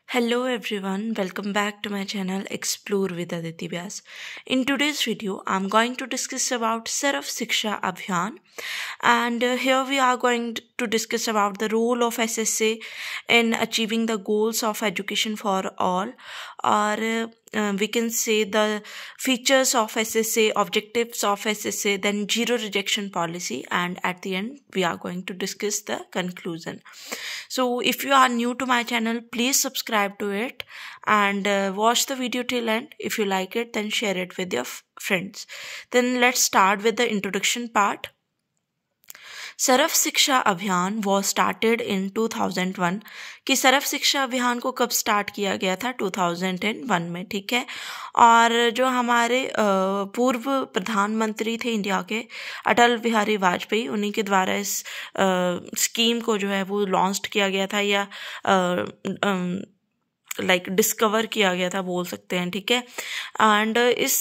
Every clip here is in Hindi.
Hello everyone, welcome back to my channel Explore with Aditi Vyas. In today's video, I'm going to discuss about Sarv Shiksha Abhiyan, and here we are going to discuss about the role of SSA in achieving the goals of education for all, or we can say the features of SSA, objectives of SSA, then zero rejection policy, and at the end we are going to discuss the conclusion. So if you are new to my channel, please subscribe to it and watch the video till end. If you like it, then share it with your friends. Then let's start with the introduction part. सर्व शिक्षा अभियान वॉज स्टार्टेड इन 2001 कि सर्व शिक्षा अभियान को कब स्टार्ट किया गया था 2001 में, ठीक है। और जो हमारे पूर्व प्रधानमंत्री थे इंडिया के अटल बिहारी वाजपेयी, उन्हीं के द्वारा इस स्कीम को जो है वो लॉन्च किया गया था या डिस्कवर किया गया था बोल सकते हैं, ठीक है। एंड इस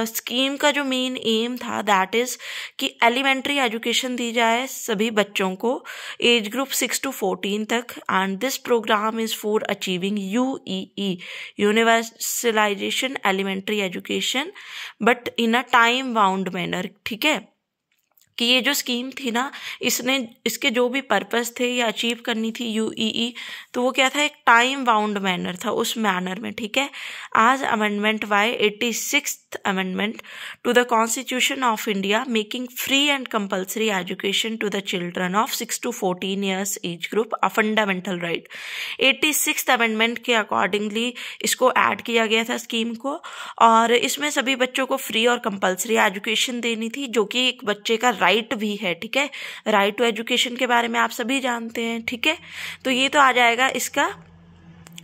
स्कीम का जो मेन एम था दैट इज़ कि एलिमेंट्री एजुकेशन दी जाए सभी बच्चों को एज ग्रुप 6 to 14 तक, and this programme is for achieving UEE universalisation elementary education but in a time bound manner, ठीक है। कि ये जो स्कीम थी ना, इसके जो भी पर्पस थे या अचीव करनी थी यूईई, तो वो क्या था, एक टाइम बाउंड मैनर था, उस मैनर में, ठीक है। आज amendment by 86th amendment to the constitution of India making free and compulsory education to the children of 6 to 14 years age group a fundamental right. 86th amendment के अकॉर्डिंगली इसको ऐड किया गया था स्कीम को, और इसमें सभी बच्चों को फ्री और कंपल्सरी एजुकेशन देनी थी, जो कि एक बच्चे का राइट भी है, ठीक है। राइट टू एजुकेशन के बारे में आप सभी जानते हैं, ठीक है। तो ये तो आ जाएगा इसका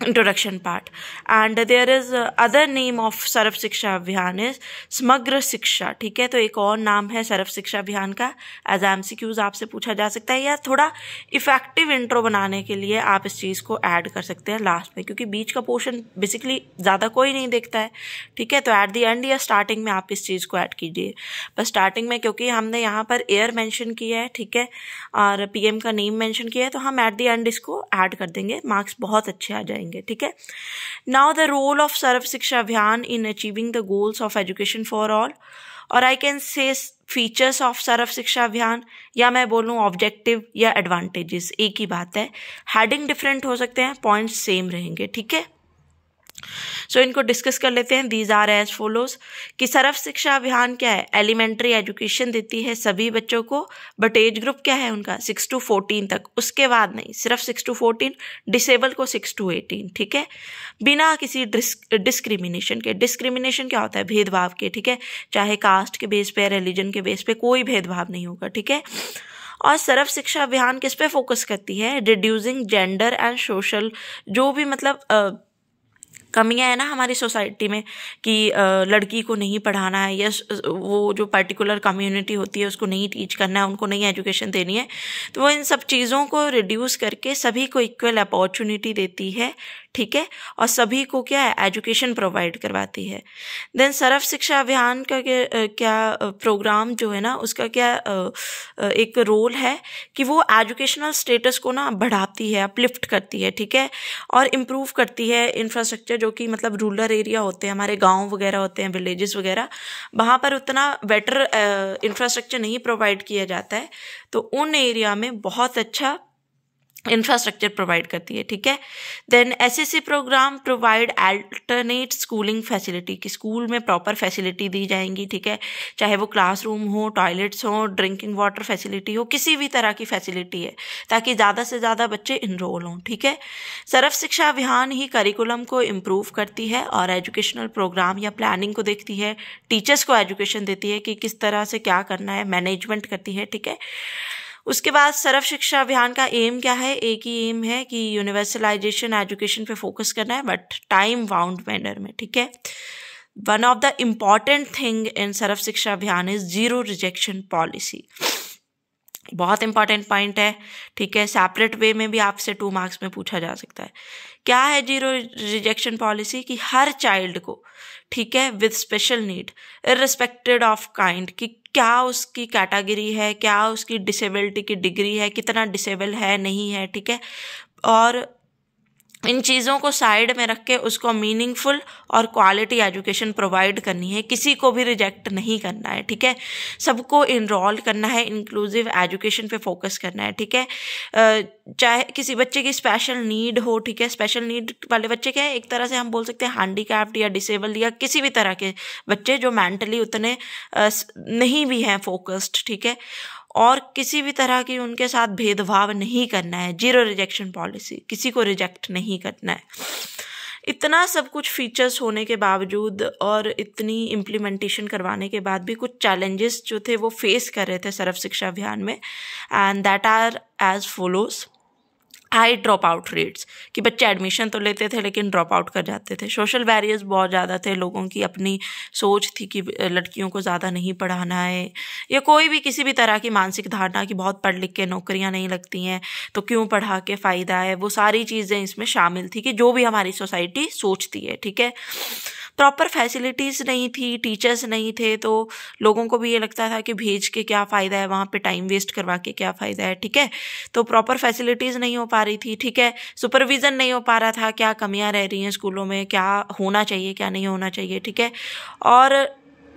introduction part. And there is other name of Sarva शिक्षा अभियान इज समग्र शिक्षा, ठीक है। तो एक और नाम है सर्व शिक्षा अभियान का, एज एमसीक्यूज आपसे पूछा जा सकता है, या थोड़ा इफेक्टिव इंट्रो बनाने के लिए आप इस चीज़ को ऐड कर सकते हैं लास्ट में, क्योंकि बीच का पोर्शन बेसिकली ज़्यादा कोई नहीं देखता है, ठीक है। तो एट द एंड या स्टार्टिंग में आप इस चीज़ को ऐड कीजिए। बस स्टार्टिंग में क्योंकि हमने यहाँ पर एयर मेंशन किया है, ठीक है, और पीएम का नेम मेंशन किया है, तो हम एट द एंड इसको ऐड कर देंगे, मार्क्स बहुत अच्छे आ जाएंगे, ठीक है। Now the role of Sarva शिक्षा Abhiyan in achieving the goals of education for all, और I can say features of Sarva शिक्षा अभियान, या मैं बोलूँ ऑब्जेक्टिव या एडवांटेजेस, एक ही बात है। हेडिंग डिफरेंट हो सकते हैं, पॉइंट्स सेम रहेंगे, ठीक है। सो इनको डिस्कस कर लेते हैं। दीज आर एज फॉलोज कि सर्व शिक्षा अभियान क्या है, एलिमेंट्री एजुकेशन देती है सभी बच्चों को, बट एज ग्रुप क्या है उनका 6 to 14 तक, उसके बाद नहीं, सिर्फ 6 to 14, डिसेबल को 6 to 18, ठीक है, बिना किसी डिस्क्रिमिनेशन के। डिस्क्रिमिनेशन क्या होता है, भेदभाव के, ठीक है, चाहे कास्ट के बेस पे, रिलीजन के बेस पे, कोई भेदभाव नहीं होगा, ठीक है। और सर्व शिक्षा अभियान किस पे फोकस करती है, रिड्यूसिंग जेंडर एंड सोशल, जो भी मतलब कमियां है ना हमारी सोसाइटी में कि लड़की को नहीं पढ़ाना है, या वो जो पर्टिकुलर कम्युनिटी होती है उसको नहीं टीच करना है, उनको नहीं एजुकेशन देनी है, तो वो इन सब चीज़ों को रिड्यूस करके सभी को इक्वल अपॉर्चुनिटी देती है, ठीक है, और सभी को क्या है, एजुकेशन प्रोवाइड करवाती है। देन सर्व शिक्षा अभियान का क्या प्रोग्राम जो है ना, उसका क्या एक रोल है कि वो एजुकेशनल स्टेटस को ना बढ़ाती है, अपलिफ्ट करती है, ठीक है, और इम्प्रूव करती है इंफ्रास्ट्रक्चर, जो कि मतलब रूरल एरिया होते हैं, हमारे गांव वगैरह होते हैं, विलेजेस वगैरह, वहाँ पर उतना बेटर इंफ्रास्ट्रक्चर नहीं प्रोवाइड किया जाता है, तो उन एरिया में बहुत अच्छा इंफ्रास्ट्रक्चर प्रोवाइड करती है, ठीक है। Then SSC program provide alternate schooling facility, कि स्कूल में प्रॉपर फैसिलिटी दी जाएंगी, ठीक है, चाहे वो क्लासरूम हो, टॉयलेट्स हो, ड्रिंकिंग वाटर फैसिलिटी हो, किसी भी तरह की फैसिलिटी है, ताकि ज़्यादा से ज़्यादा बच्चे इनरोल हों, ठीक है। सर्व शिक्षा अभियान ही करिकुलम को इम्प्रूव करती है और एजुकेशनल प्रोग्राम या प्लानिंग को देखती है, टीचर्स को एजुकेशन देती है कि किस तरह से क्या करना है, मैनेजमेंट करती है, ठीक है। उसके बाद सर्व शिक्षा अभियान का एम क्या है, एक ही एम है कि यूनिवर्सलाइजेशन एजुकेशन पे फोकस करना है, बट टाइम बाउंड मैनर में, ठीक है। One of the important thing in Sarva शिक्षा Abhiyan is zero rejection policy, बहुत इंपॉर्टेंट पॉइंट है, ठीक है। सेपरेट वे में भी आपसे 2 मार्क्स में पूछा जा सकता है। क्या है जीरो रिजेक्शन पॉलिसी, कि हर चाइल्ड को, ठीक है, with special need irrespective of kind, कि क्या उसकी कैटेगरी है, क्या उसकी डिसेबिलिटी की डिग्री है, कितना डिसेबल है नहीं है, ठीक है, और इन चीज़ों को साइड में रख के उसको मीनिंगफुल और क्वालिटी एजुकेशन प्रोवाइड करनी है, किसी को भी रिजेक्ट नहीं करना है, ठीक है, सबको इनरोल करना है, इंक्लूसिव एजुकेशन पे फोकस करना है, ठीक है। चाहे किसी बच्चे की स्पेशल नीड हो, ठीक है, स्पेशल नीड वाले बच्चे क्या है, एक तरह से हम बोल सकते हैं हैंडीकैप्ड या डिसेबल्ड या किसी भी तरह के बच्चे जो मेंटली उतने नहीं भी हैं फोकस्ड, ठीक है, और किसी भी तरह की उनके साथ भेदभाव नहीं करना है, जीरो रिजेक्शन पॉलिसी, किसी को रिजेक्ट नहीं करना है। इतना सब कुछ फीचर्स होने के बावजूद और इतनी इम्प्लीमेंटेशन करवाने के बाद भी कुछ चैलेंजेस जो थे वो फेस कर रहे थे सर्व शिक्षा अभियान में, and that are as follows. High drop out rates, कि बच्चे एडमिशन तो लेते थे लेकिन ड्रॉप आउट कर जाते थे। सोशल बैरियर्स बहुत ज़्यादा थे, लोगों की अपनी सोच थी कि लड़कियों को ज़्यादा नहीं पढ़ाना है, या कोई भी किसी भी तरह की मानसिक धारणा कि बहुत पढ़ लिख के नौकरियां नहीं लगती हैं तो क्यों पढ़ा के फ़ायदा है, वो सारी चीज़ें इसमें शामिल थी कि जो भी हमारी सोसाइटी सोचती है, ठीक है। प्रॉपर फैसिलिटीज़ नहीं थी, टीचर्स नहीं थे, तो लोगों को भी ये लगता था कि भेज के क्या फ़ायदा है, वहाँ पे टाइम वेस्ट करवा के क्या फ़ायदा है, ठीक है। तो प्रॉपर फैसिलिटीज़ नहीं हो पा रही थी, ठीक है, सुपरविज़न नहीं हो पा रहा था, क्या कमियाँ रह रही हैं स्कूलों में, क्या होना चाहिए क्या नहीं होना चाहिए, ठीक है। और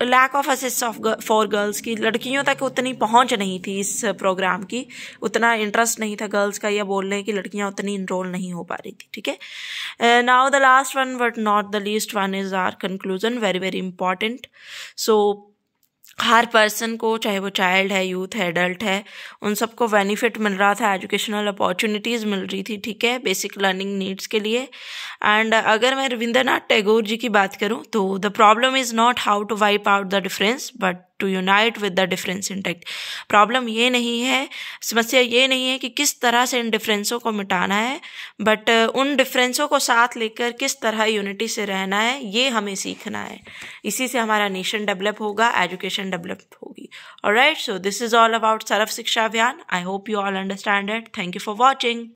lack of assist for girls, की लड़कियों तक उतनी पहुंच नहीं थी इस प्रोग्राम की, उतना इंटरेस्ट नहीं था गर्ल्स का, या बोल रहे हैं कि लड़कियां उतनी इनरोल नहीं हो पा रही थी, ठीक है। Now the last one but not the least one is our conclusion, very very important. So हर पर्सन को, चाहे वो चाइल्ड है, यूथ है, एडल्ट है, उन सबको बेनिफिट मिल रहा था, एजुकेशनल अपॉर्चुनिटीज़ मिल रही थी, ठीक है, बेसिक लर्निंग नीड्स के लिए। एंड अगर मैं रविंद्रनाथ टैगोर जी की बात करूं तो the problem is not how to wipe out the difference but to unite with the difference intact. Problem ये नहीं है, समस्या ये नहीं है कि किस तरह से इन डिफरेंसों को मिटाना है, बट उन डिफरेंसों को साथ लेकर किस तरह यूनिटी से रहना है, ये हमें सीखना है। इसी से हमारा नेशन डेवलप होगा, एजुकेशन डेवलप होगी। Alright, so this is all about Sarva शिक्षा Abhiyan. I hope you all understand it. Thank you for watching.